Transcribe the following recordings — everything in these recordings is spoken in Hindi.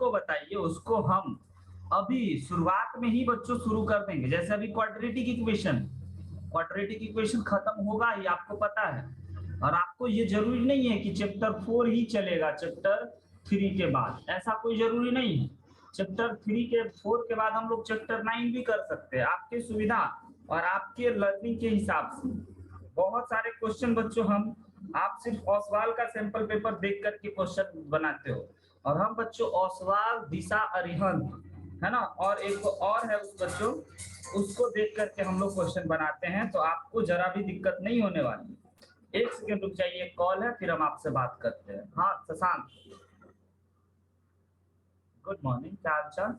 को बताइए, उसको हम अभी शुरुआत में ही बच्चों शुरू कर देंगे। जैसे अभी क्वाड्रेटिक इक्वेशन खत्म होगा ही, आपको पता है। और आपको ये जरूरी नहीं है कि चैप्टर 4 ही चलेगा चैप्टर 3 के बाद, ऐसा कोई जरूरी नहीं है। चैप्टर 3 के 4 के बाद हम लोग चैप्टर 9 भी कर सकते हैं, आपकी सुविधा और आपके लर्निंग के हिसाब से। बहुत सारे क्वेश्चन बच्चों हम, आप सिर्फ ओसवाल का सैंपल पेपर देख करके क्वेश्चन बनाते हो, और हम बच्चों ओसवाल, दिशा, अरिहंत, है ना, और एक और है उस बच्चों, उसको देख करके हम लोग क्वेश्चन बनाते हैं, तो आपको जरा भी दिक्कत नहीं होने वाली। एक सेकंड रुक जाइए, कॉल है, फिर हम आपसे बात करते हैं। हाँ शशांक, गुड मॉर्निंग, क्या हाल चाल?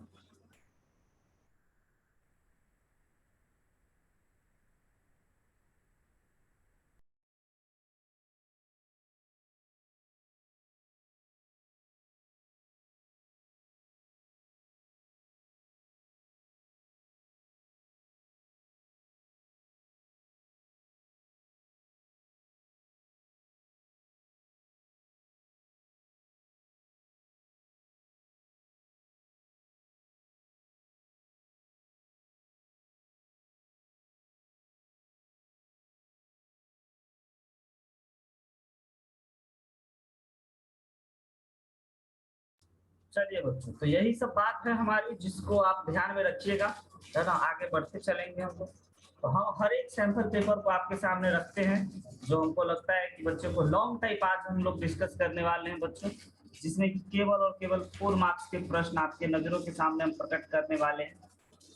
चलिए बच्चों, तो यही सब बात है हमारी, जिसको आप ध्यान में रखिएगा, है ना। आगे बढ़ते चलेंगे हम लोग। तो हम हर एक सैंपल पेपर को आपके सामने रखते हैं, जो हमको लगता है कि बच्चों को लॉन्ग टाइप आज हम लोग डिस्कस करने वाले हैं बच्चों, जिसमें कि केवल और केवल 4 मार्क्स के प्रश्न आपके नजरों के सामने हम प्रकट करने वाले हैं,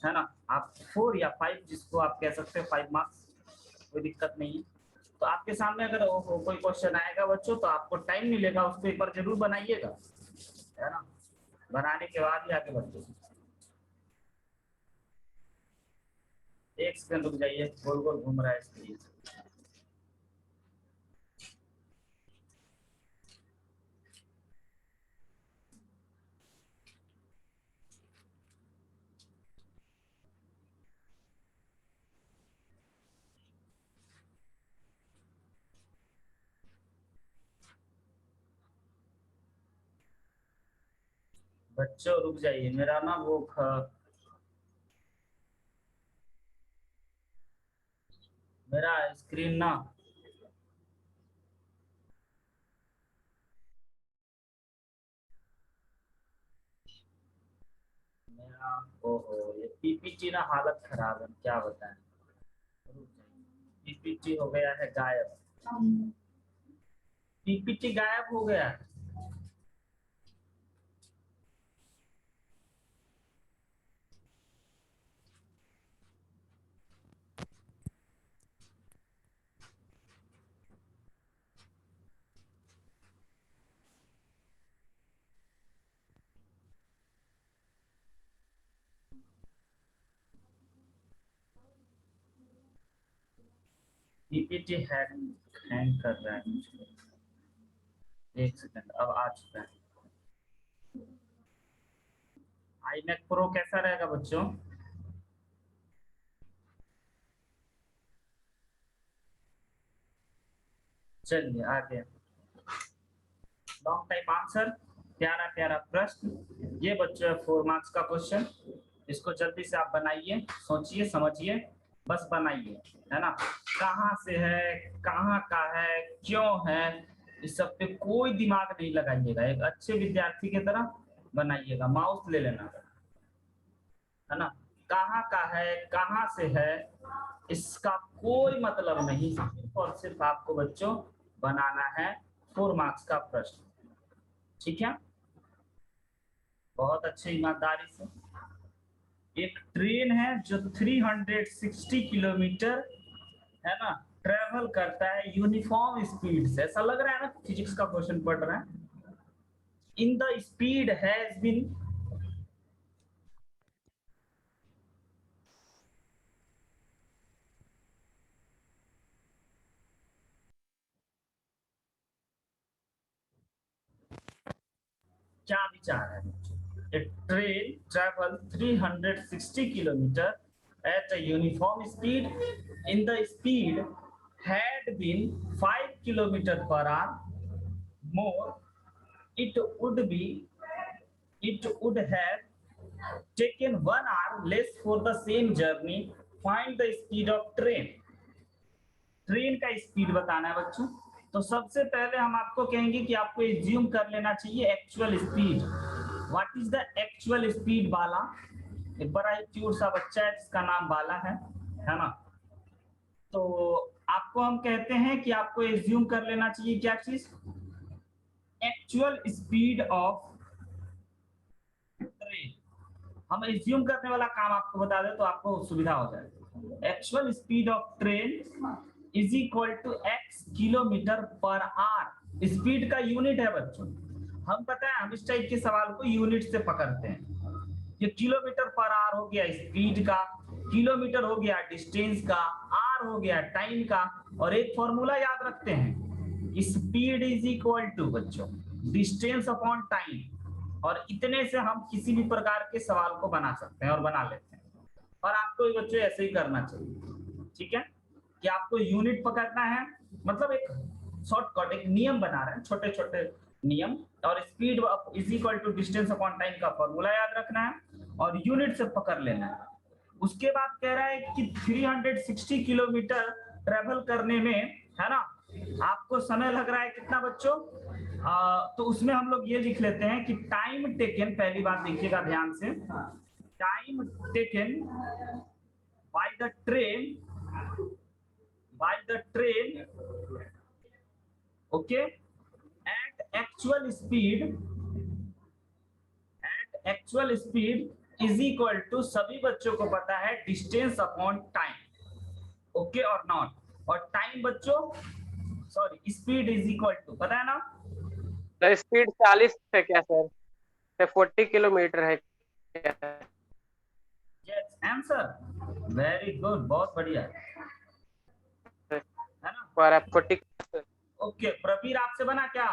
है ना। आप 4 या 5, जिसको आप कह सकते हैं 5 मार्क्स, कोई दिक्कत नहीं है। तो आपके सामने अगर कोई क्वेश्चन आएगा बच्चों, तो आपको टाइम मिलेगा, उस पेपर जरूर बनाइएगा, है ना। बनाने के बाद ही आगे बढ़ते हैं। एक सेकंड रुक जाइए, गोल गोल घूम रहा है स्क्रीन। बच्चों रुक जाइए, मेरा ना वो मेरा स्क्रीन ना, मेरा, ओहो, ये पीपीटी ना हालत खराब है, क्या बताएं। रुक जाइए, पीपीटी हो गया है गायब, पीपीटी गायब हो गया है। पीपीटी हैंग कर रहा है मुझे। एक सेकंड, अब आ चुका है। आईमैक प्रो कैसा रहेगा बच्चों? चलिए आगे। लॉन्ग टाइप आंसर, प्यारा प्यारा प्रश्न, ये बच्चों 4 मार्क्स का क्वेश्चन। इसको जल्दी से आप बनाइए, सोचिए समझिए, बस बनाइए, है ना। कहाँ से है, कहाँ का है, क्यों है, इस सब पे कोई दिमाग नहीं लगाइएगा, एक अच्छे विद्यार्थी की तरह बनाइएगा। माउस ले लेना, है ना। कहाँ का है, कहाँ से है, इसका कोई मतलब नहीं, सिर्फ और सिर्फ आपको बच्चों बनाना है 4 मार्क्स का प्रश्न, ठीक है। बहुत अच्छे ईमानदारी से। एक ट्रेन है जो 360 किलोमीटर, है ना, ट्रेवल करता है यूनिफॉर्म स्पीड से। ऐसा लग रहा है ना फिजिक्स का क्वेश्चन पढ़ रहे हैं। In the speed has been, क्या विचार है बच्चों? A train travel 360 kilometre at a uniform speed. In the speed had been 5 kilometer per hour more, it would be it would have taken 1 hour less for the same journey. Find the speed of train. Train का स्पीड बताना है बच्चों। तो सबसे पहले हम आपको कहेंगे कि आपको एज्यूम कर लेना चाहिए actual speed. What is the actual speed Bala? एक बड़ा ही क्यूट सा बच्चा है जिसका नाम बाला है ना। तो आपको हम कहते हैं कि आपको एज्यूम कर लेना चाहिए क्या चीज? Actual speed of train. हम एज्यूम करने वाला काम आपको बता दें तो आपको सुविधा हो जाए। Actual speed of train is equal to x kilometre पर आवर। स्पीड का यूनिट है बच्चों। हम पता है हम इस टाइप के सवाल को यूनिट से पकड़ते हैं। ये किलोमीटर पर आवर हो गया स्पीड का, किलोमीटर हो गया डिस्टेंस का, आर हो गया टाइम का, और एक फॉर्मूला याद रखते हैं, स्पीड इज इक्वल टू बच्चों डिस्टेंस अपॉन टाइम। और इतने से हम किसी भी प्रकार के सवाल को बना सकते हैं और बना लेते हैं। और आपको बच्चों ऐसे ही करना चाहिए, ठीक है, कि आपको यूनिट पकड़ना है। मतलब एक शॉर्टकट, एक नियम बना रहे हैं, छोटे छोटे नियम। और speed is equal to distance upon time का फॉर्मूला याद रखना है और यूनिट से पकड़ लेना है। उसके बाद कह रहा है कि 360 किलोमीटर ट्रेवल करने में, है ना, आपको समय लग रहा है कितना बच्चों? तो उसमें हम लोग ये लिख लेते हैं कि टाइम टेकन, पहली बात देखिएगा ध्यान से, time taken by the train okay at actual speed is equal to, सभी बच्चों को पता है, डिस्टेंस अपॉन टाइम। ओके और नॉट, और टाइम बच्चों sorry speed is equal to, पता है ना? तो स्पीड 40 है क्या सर? 40 किलोमीटर है क्या? यस आंसर, वेरी गुड, बहुत बढ़िया है ना। पर 40। ओके प्रवीर, आपसे बना क्या?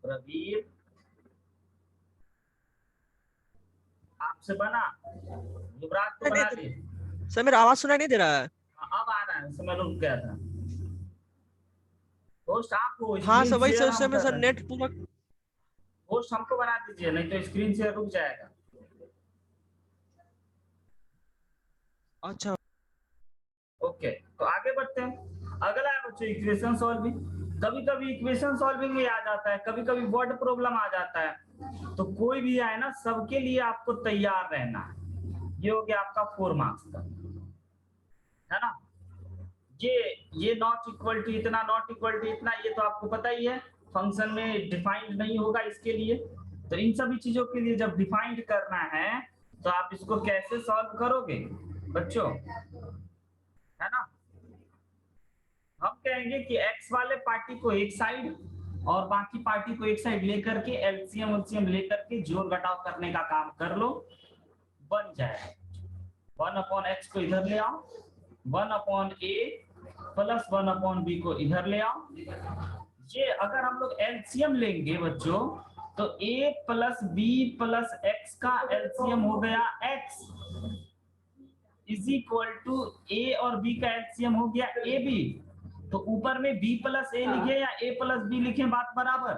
प्रवीर आपसे बना? युवराज को बना दिए? सर मेरा आवाज सुनाई नहीं दे रहा है। अब आ रहा है, समय रुक गया था। होस्ट आप हो? हाँ सर वही सर, शेयर उस हम समय कर सर रहे हैं। नेट पूरा। होस्ट हमको बना दीजिए, नहीं तो स्क्रीन शेयर रुक जाएगा। अच्छा ओके तो आगे बढ़ते हैं। अगला है बच्चों इक्वेशन सॉल्विंग। कभी कभी इक्वेशन सॉल्विंग में आ जाता है, कभी कभी वर्ड प्रॉब्लम आ जाता है। तो कोई भी आए ना, सबके लिए आपको तैयार रहना है। ये हो गया आपका 4 मार्क्स का, है ना। ये नॉट इक्वल टू इतना, नॉट इक्वल टू इतना, ये तो आपको पता ही है, फंक्शन में डिफाइंड नहीं होगा इसके लिए। तो इन सभी चीजों के लिए जब डिफाइंड करना है तो आप इसको कैसे सॉल्व करोगे बच्चों, है ना। हम कहेंगे कि x वाले पार्टी को एक साइड और बाकी पार्टी को एक साइड लेकर के एलसीएम लेकर के जोड़ घटाव करने का काम कर लो, बन जाए 1/x को इधर ले आओ, 1/a प्लस 1/b को इधर ले आओ। ये अगर हम लोग एलसीएम लेंगे बच्चों तो a plus b plus x का एलसीएम हो गया x is equal to a और b का एलसीएम हो गया ab। तो ऊपर में b प्लस a लिखे या a प्लस b लिखे, बात बराबर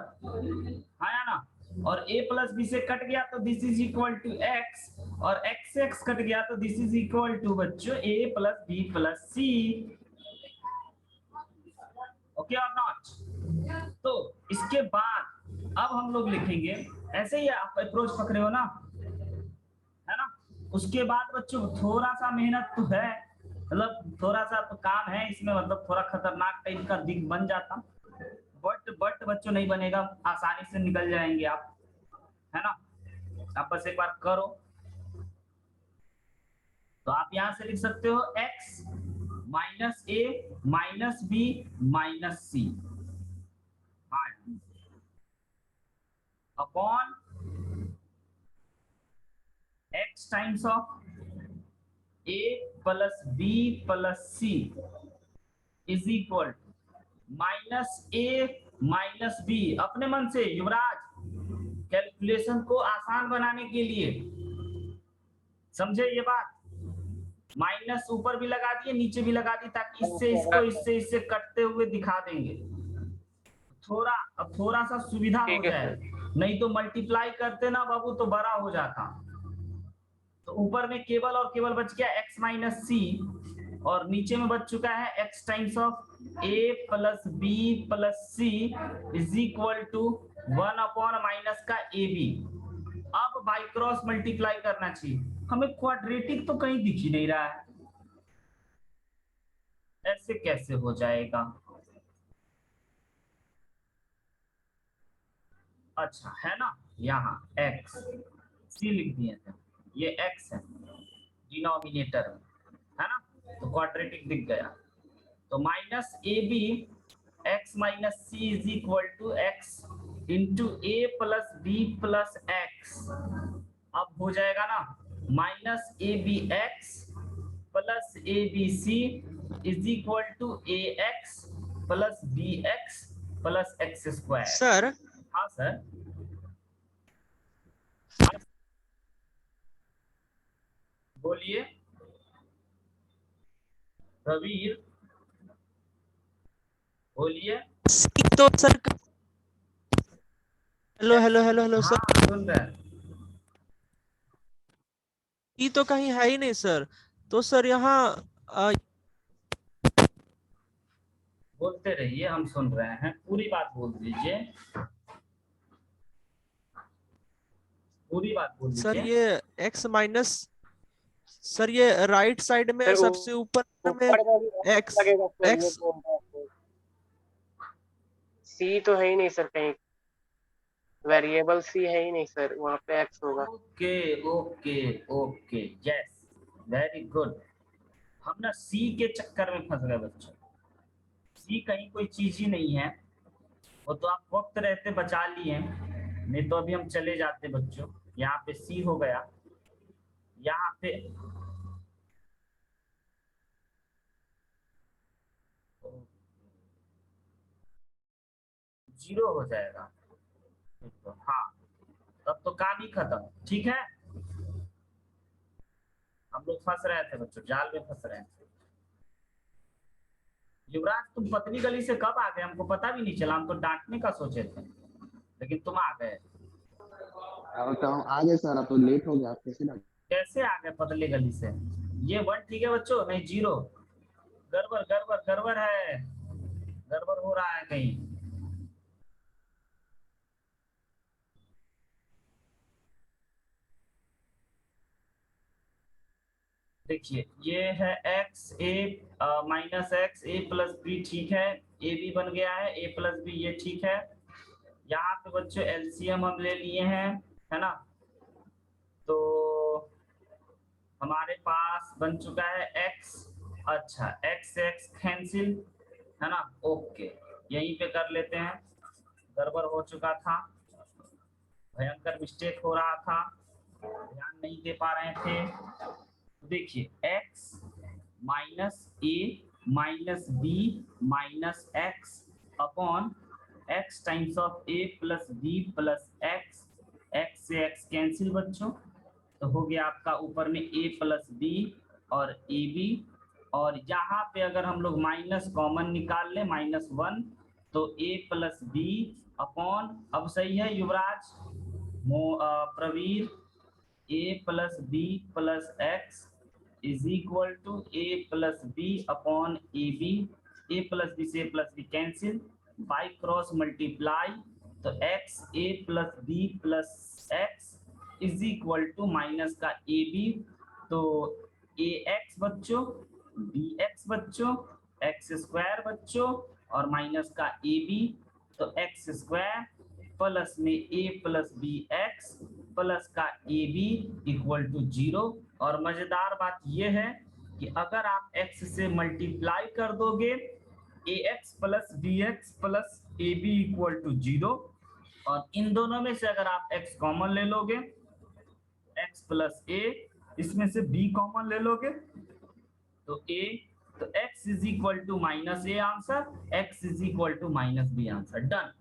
आया ना। और a प्लस b से कट गया तो this is equal to x, और x से x कट गया तो दिस इज इक्वल टू बच्चों a plus b plus c। Okay और नॉट। तो इसके बाद अब हम लोग लिखेंगे, ऐसे ही आप अप्रोच पकड़े हो ना, है ना। उसके बाद बच्चों थोड़ा सा मेहनत तो है, मतलब थोड़ा सा तो काम है इसमें, मतलब थोड़ा खतरनाक टाइप का दिख बन जाता, बट बच्चों नहीं बनेगा, आसानी से निकल जाएंगे आप, है ना। आप बस एक बार करो। तो आप यहां से लिख सकते हो x minus a minus b minus c upon x times of a plus b plus c is equal minus a minus b। अपने मन से युवराज, कैलकुलेशन को आसान बनाने के लिए समझे ये बात, माइनस ऊपर भी लगा दिए नीचे भी लगा दिए ताकि इससे इसको इससे कटते हुए दिखा देंगे। अब थोड़ा सा सुविधा हो ठीक है जाए, सर। नहीं तो मल्टीप्लाई करते ना बाबू तो बड़ा हो जाता। तो ऊपर में केवल और केवल बच गया x माइनस सी और नीचे में बच चुका है x times of a plus B plus c is equal to 1 upon minus का ए बी। अब बाई क्रॉस मल्टीप्लाई करना चाहिए, हमें क्वाड्रेटिक तो कहीं दिख ही नहीं रहा है, ऐसे कैसे हो जाएगा? अच्छा है ना, यहाँ x c लिख दिए थे, ये x है डिनोमिनेटर में, है ना, तो क्वाड्रेटिक दिख गया। तो minus a b x minus c is equal to x into a plus B plus x. अब हो जाएगा ना minus a b x plus A b c is equal to a x plus B x plus x square. Sir हाँ सर, बोलिए रवीर, बोलिए। तो sir hello hello hello hello sir, हाँ सुन रहे हैं। ये तो कहीं है ही नहीं सर। तो सर यहाँ बोलते रहिए, हम सुन रहे हैं, पूरी बात बोल दीजिए, पूरी बात बोल सर दीजिए। ये x माइनस, सर ये राइट साइड में सर सबसे ऊपर में ऊपर में भी x लगेगा सर, ये x बोल रहा हूँ। सी तो है ही नहीं सर, कहीं वेरिएबल सी है ही नहीं सर, वहाँ पे एक्स होगा। Okay okay okay, yes very good. हम ना सी के चक्कर में फंस गए बच्चों, सी कहीं कोई चीज ही नहीं है, वो तो आप वक्त रहते बचा लिए, नहीं तो अभी हम चले जाते बच्चों। यहाँ पे सी हो गया, यहाँ पे जीरो हो जाएगा, तो हाँ तब तो काम ही खत्म। ठीक है, हम लोग फंस रहे थे बच्चों, जाल में फंस रहे थे। युवराज तुम पतली गली से कब आ गए? हमको पता भी नहीं चला, हम तो डांटने का सोचे थे, लेकिन तुम आ गए। अब तो हम आ गए सर, अब तो लेट हो गया, कैसे ना। कैसे आ गए पतली गली से? ये वन ठीक है बच्चों, नहीं जीरो। गड़बड़ गड़बड़ गड़बड़ है, गड़बड़ हो रहा है कहीं। देखिए ये है एक्स ए माइनस एक्स ए प्लस बी, ठीक है, ए बी बन गया है, ए प्लस बी ये ठीक है। यहाँ पे बच्चों एलसीएम हम ले लिए हैं, है ना, तो हमारे पास बन चुका है x। अच्छा x से x कैंसिल, है ना, ओके यहीं पे कर लेते हैं, गड़बड़ हो चुका था, भयंकर मिस्टेक हो रहा था, ध्यान नहीं दे पा रहे थे। देखिए x minus a minus b minus x upon x times of a plus B plus x, x से x कैंसिल बच्चों, तो हो गया आपका ऊपर में a प्लस बी और ए बी, और यहाँ पे अगर हम लोग माइनस कॉमन निकाल लें -1 तो a प्लस बी अपॉन, अब सही है Yuvraj Praveer, a plus B plus X is equal to a plus B upon A B, A plus B से plus B cancel, by cross multiply, तो x a plus B plus X is equal to minus का ए बी, तो ए एक्स बच्चों बी एक्स बच्चों एक्स स्क्वायर बच्चों और माइनस का ए बी, तो एक्स स्क्वायर प्लस में A plus B x plus का ए बी इक्वल टू 0। और मजेदार बात यह है कि अगर आप x से मल्टीप्लाई कर दोगे A x plus B x plus A B equal to 0, और इन दोनों में से अगर आप x कॉमन ले लोगे x प्लस ए, इसमें से b कॉमन ले लोगे तो a, तो x is equal to minus a answer, x is equal to minus b answer. Done,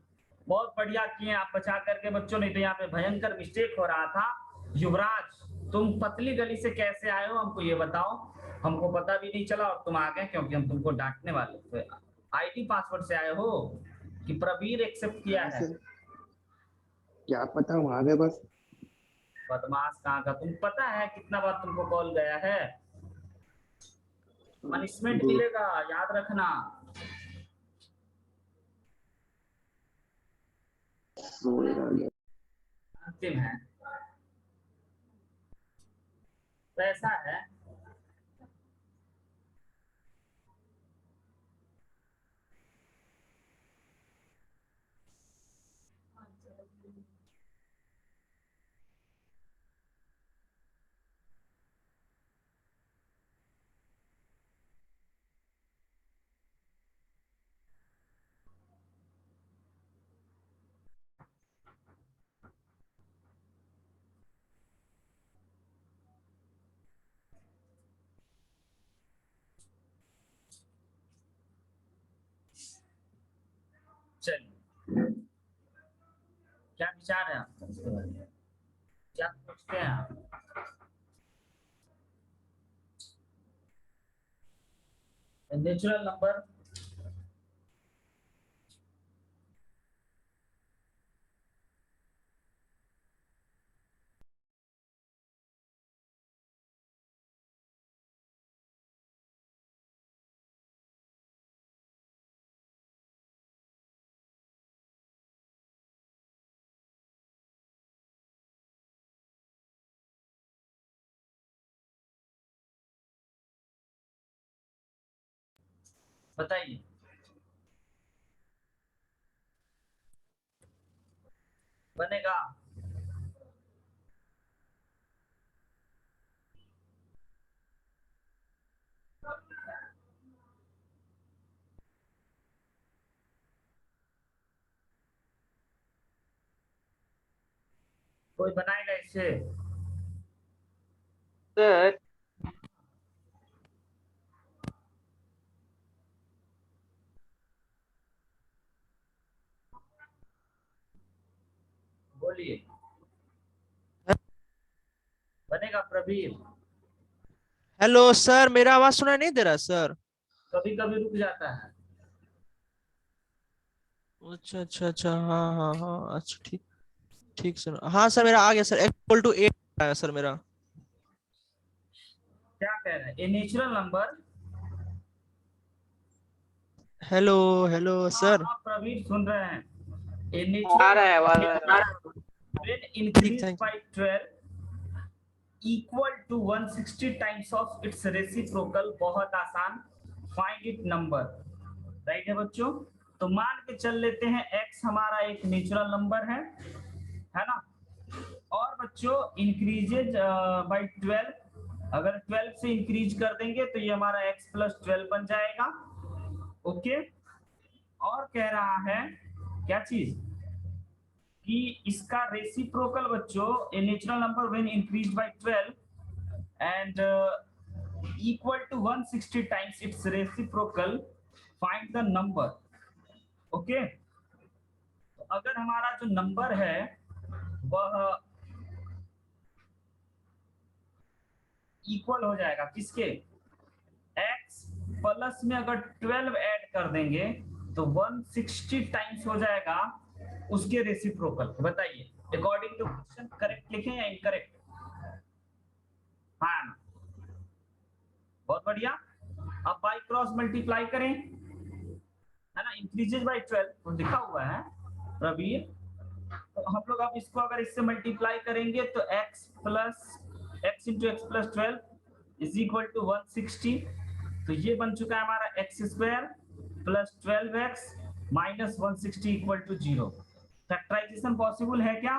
बहुत बढ़िया किए आप बचा करके बच्चों, नहीं तो यहाँ पे भयंकर मिस्टेक हो रहा था। युवराज तुम पतली गली से कैसे आए हो हमको ये बताओ? हमको पता भी नहीं चला और तुम आ गए क्योंकि हम तुमको डांटने वाले थे। आईडी पासवर्ड से आए हो कि प्रवीर एक्सेप्ट किया है? क्या पता हम आ गए बस। बदमाश कहाँ का, तुम पता है कितना बार तुमको कॉल गया है? पनिशमेंट मिलेगा, याद रखना। अंतिम है, तो ऐसा है चलिए, क्या विचार है आपका इसके बारे में? क्या सोचते हैं आप? नेचुरल नंबर बताइए। बनेगा? कोई बनाएगा इसे? सर बोलिए। बनेगा प्रवीर? हेलो सर, मेरा आवाज सुनाई नहीं दे रहा सर? कभी कभी रुक जाता है। अच्छा अच्छा अच्छा, हाँ हाँ हाँ, अच्छा ठीक। ठीक सर, हाँ सर मेरा आ गया सर, x = 8 आया सर मेरा। क्या कह रहे हैं? ए natural number. Hello hello sir. हाँ प्रवीर सुन रहे हैं। ए आ नेचुरल रहा है आवाज आ रहा है। नंबर when ठीक, increased thank by 12 equal to 160 times of its reciprocal। बहुत आसान, फाइंड इट नंबर। राइट है बच्चों? तो मान के चल लेते हैं x हमारा एक नेचुरल नंबर है ना? और बच्चों इंक्रीजेज बाय 12, अगर 12 से इंक्रीज कर देंगे तो ये हमारा x + 12 बन जाएगा। ओके। और कह रहा है क्या चीज कि इसका रेसिप्रोकल बच्चों, a natural number when increased by 12 and equal to 160 times its reciprocal, find the number. Okay. तो अगर हमारा जो नंबर है वह इक्वल हो जाएगा किसके? x प्लस में अगर 12 ऐड कर देंगे तो 160 टाइम्स हो जाएगा उसके रेसिप्रोकल। बताइए अकॉर्डिंग टू क्वेश्चन करेक्ट लिखें या इनकरेक्ट? हाँ, बहुत बढ़िया। अब बाई क्रॉस मल्टीप्लाई करें, है ना? इंक्रीजेज बाई 12 तो लिखा हुआ है प्रवीर। तो हम लोग अब इसको अगर इससे मल्टीप्लाई करेंगे तो x × x + 12 = 160। तो ये बन चुका है हमारा x² + 12x - 160 = 0। फैक्टराइजेशन पॉसिबल है क्या?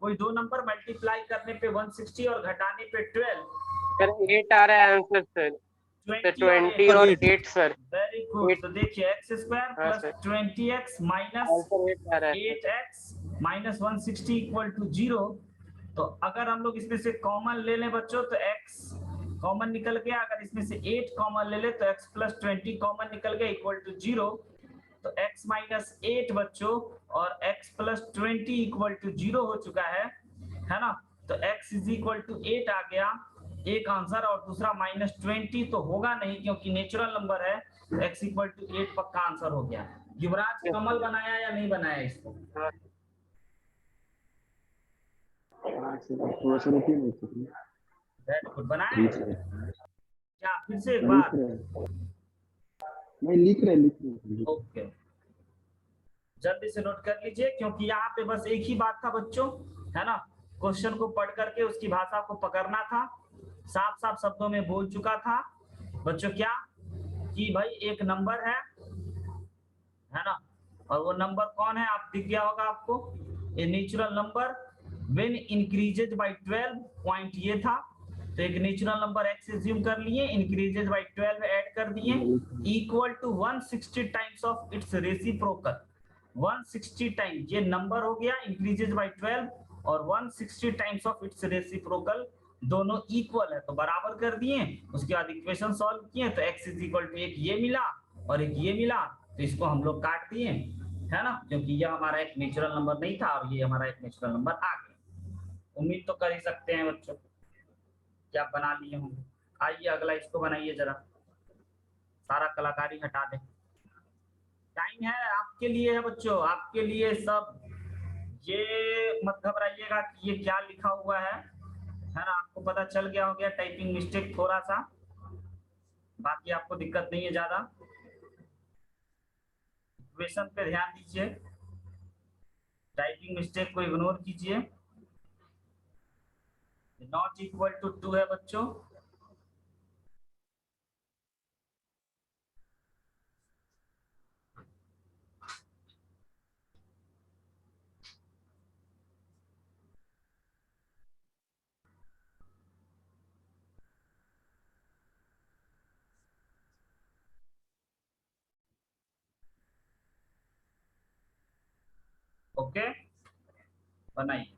कोई दो नंबर मल्टीप्लाई करने पे 160 और घटाने पे 12, सर 8 आ रहा है आंसर सर। 20 और 8 सर। Very good. तो देखिए x² हाँ सर, + 20x आंसर 8 आ रहा है। 8x - 160 = 0। तो अगर हम लोग इसमें से कॉमन ले लें बच्चों तो x कॉमन निकल गया। अगर इसमें से 8 कॉमन ले ले तो x + 20 कॉमन निकल गया = 0। तो x - 8 बच्चों और x + 20 = 0 हो चुका है ना? तो x = 8 आ गया एक आंसर और दूसरा -20 तो होगा नहीं, क्योंकि नेचुरल नंबर है। x = 8 पक्का आंसर हो गया। युवराज कमल बनाया या नहीं बनाया इसको? हाँ सर, थोड़ा सा रुकिए नहीं सर, वेरी गुड, बनाए लिख रहे हैं, क्या? फिर से एक लिख बार। रहे हैं, नहीं लिख रहे हैं। ओके, जल्दी से नोट कर लीजिए, क्योंकि यहाँ पे बस एक ही बात था बच्चों, है ना। क्वेश्चन को पढ़ करके उसकी भाषा को पकड़ना था। साफ साफ शब्दों में बोल चुका था बच्चों क्या, कि भाई एक नंबर है ना, और वो नंबर कौन है, आप दिख गया होगा आपको, ए natural number when increases by 12 point ये था। तो एक नेचुरल नंबर x एज्यूम कर लिए, इंक्रीजेज बाय 12 ऐड कर दिए, equal to 160 times of its reciprocal. 160 time ये नंबर हो गया, इंक्रीजेज बाय 12 और 160 टाइम्स ऑफ इट्स रेसिप्रोकल, दोनों इक्वल है तो बराबर कर दिए। उसके बाद इक्वेशन सॉल्व किए तो x = 1 ये मिला और एक ये मिला, तो इसको हम लोग काट दिए, है ना, क्योंकि यह हमारा एक नेचुरल नंबर नहीं था और ये हमारा एक नेचुरल नंबर आ गया। उम्मीद तो कर ही सकते हैं बच्चों क्या बना लिए होंगे। आइए अगला इसको बनाइए जरा, सारा कलाकारी हटा दें। टाइम है आपके लिए, है बच्चों, आपके लिए सब। ये मत घबराइएगा कि ये क्या लिखा हुआ है ना, आपको पता चल गया हो गया, टाइपिंग मिस्टेक थोड़ा सा, बाकी आपको दिक्कत नहीं है ज्यादा। इक्वेशन पे ध्यान दीजिए, टाइपिंग मिस्टेक को इग्नोर कीजिए। नॉट इक्वल टू 2 है बच्चों, ओके बनाइए।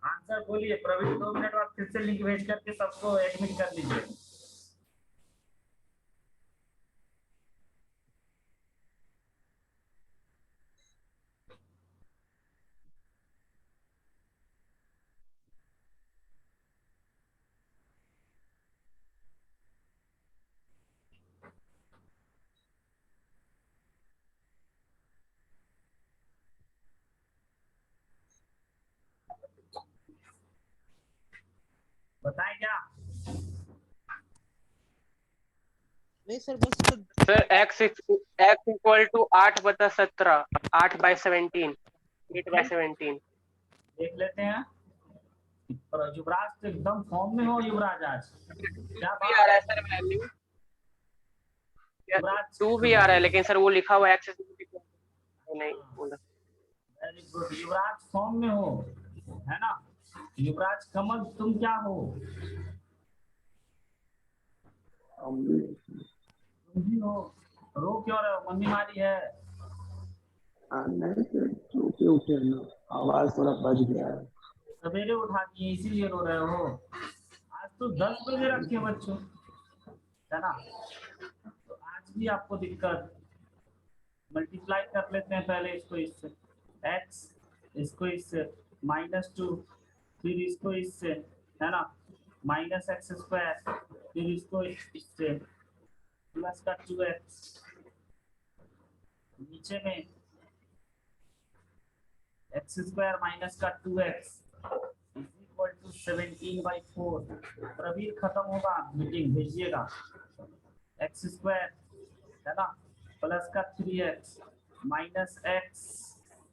आंसर बोलिए प्रवीण, 2 मिनट बाद फिर से लिंक भेज करके सबको एडमिट कर लीजिए। बताएं क्या? नहीं सर, बस सर x इक्वल टू 8/17, 8/17, 8/17। देख लेते हैं। पर युवराज तो एकदम फॉर्म में हो युवराज आज, क्या भी आ रहा है बात। सर वैल्यू, युवराज 2 भी आ रहा है, लेकिन सर वो लिखा हुआ x नहीं बोला। वेरी गुड, युवराज फॉर्म में हो, है ना। युवराज कमल तुम क्या हो? तुम भी हो। रो क्यों रहे हो, मम्मी मारी है? नहीं सर, उठे उठे ना, आवाज थोड़ा बज गया है। सवेरे उठा दिए इसीलिए रो रहे हो? आज तो 10 बजे रखे बच्चों, है ना, तो आज भी आपको दिक्कत। मल्टीप्लाई कर लेते हैं पहले इसको इससे, x इसको इससे -2, फिर इसको इससे, है ना, -x², फिर इसको इससे प्लस का 2x, नीचे में x² माइनस का 2x = 17/4। प्रवीण खत्म होगा, मीटिंग भेजिएगा। x² है ना, प्लस का 3x minus x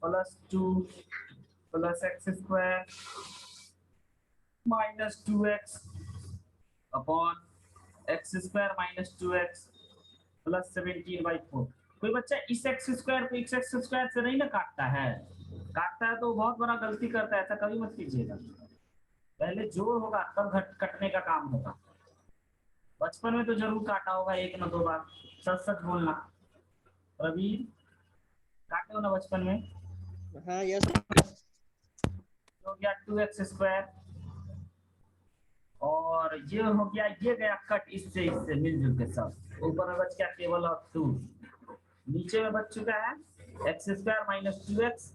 plus 2 plus x² minus 2x upon x² minus 2x plus 17/4। कोई बच्चा इस x² को इस x² से नहीं ना काटता है? काटता है तो बहुत बड़ा गलती करता है, ऐसा कभी मत कीजिएगा। पहले जोड़ होगा तब कटने का काम होगा। बचपन में तो जरूर काटा होगा 1 न 2 बार, सच सच बोलना। प्रवीण, काटे हो ना बचपन में? हाँ यस हो गया 2x² और ये हो गया, ये गया कट इससे मिलजुल के सब। ऊपर में बच गया केवल और 2, नीचे में बच चुका है x² - 2x